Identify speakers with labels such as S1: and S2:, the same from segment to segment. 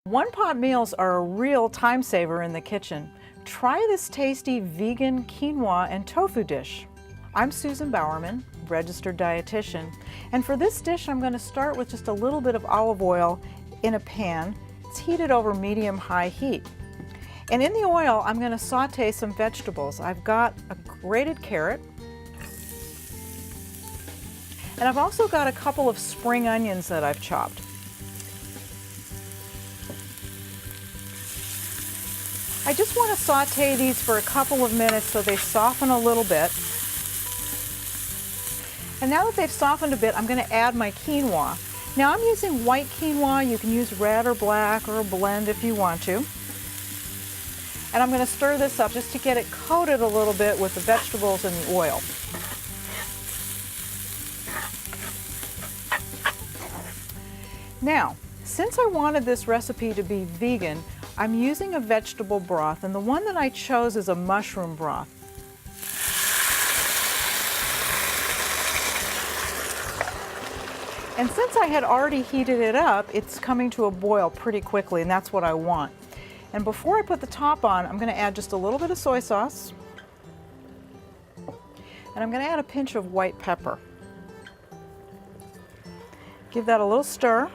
S1: One-pot meals are a real time saver in the kitchen. Try this tasty vegan quinoa and tofu dish. I'm Susan Bowerman, registered dietitian, and for this dish I'm going to start with just a little bit of olive oil in a pan. It's heated over medium-high heat. And in the oil I'm going to saute some vegetables. I've got a grated carrot, and I've also got a couple of spring onions that I've chopped. I just want to saute these for a couple of minutes so they soften a little bit. And now that they've softened a bit, I'm going to add my quinoa. Now I'm using white quinoa. You can use red or black or a blend if you want to. And I'm going to stir this up just to get it coated a little bit with the vegetables and the oil. Now, since I wanted this recipe to be vegan, I'm using a vegetable broth, and the one that I chose is a mushroom broth. And since I had already heated it up, it's coming to a boil pretty quickly, and that's what I want. And before I put the top on, I'm going to add just a little bit of soy sauce, and I'm going to add a pinch of white pepper. Give that a little stir.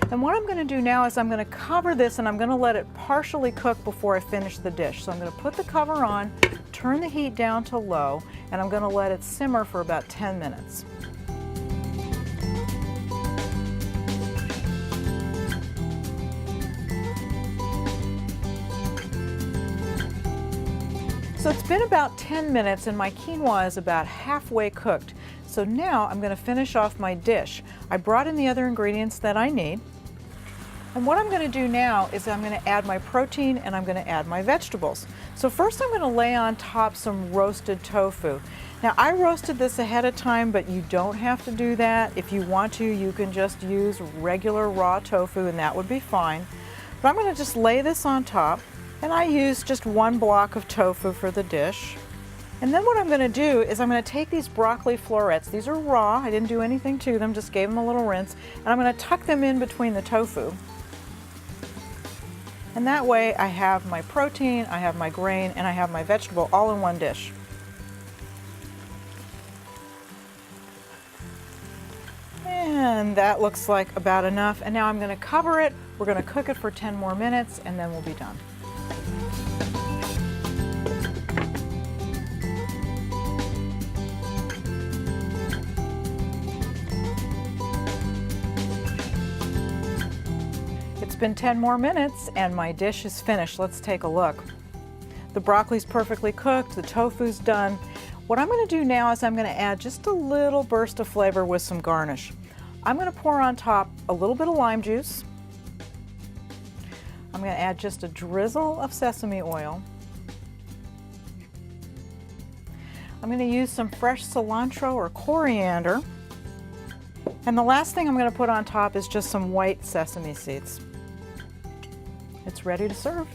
S1: And what I'm going to do now is I'm going to cover this and I'm going to let it partially cook before I finish the dish. So I'm going to put the cover on, turn the heat down to low, and I'm going to let it simmer for about 10 minutes. So it's been about 10 minutes and my quinoa is about halfway cooked. So now I'm going to finish off my dish. I brought in the other ingredients that I need. And what I'm going to do now is I'm going to add my protein and I'm going to add my vegetables. So first I'm going to lay on top some roasted tofu. Now I roasted this ahead of time, but you don't have to do that. If you want to, you can just use regular raw tofu and that would be fine. But I'm going to just lay this on top, and I use just one block of tofu for the dish. And then what I'm going to do is I'm going to take these broccoli florets. These are raw, I didn't do anything to them, just gave them a little rinse, and I'm going to tuck them in between the tofu. And that way I have my protein, I have my grain, and I have my vegetable all in one dish. And that looks like about enough. And now I'm going to cover it. We're going to cook it for 10 more minutes and then we'll be done. It's been 10 more minutes and my dish is finished. Let's take a look. The broccoli's perfectly cooked, the tofu's done. What I'm going to do now is I'm going to add just a little burst of flavor with some garnish. I'm going to pour on top a little bit of lime juice. I'm going to add just a drizzle of sesame oil. I'm going to use some fresh cilantro or coriander. And the last thing I'm going to put on top is just some white sesame seeds. It's ready to serve.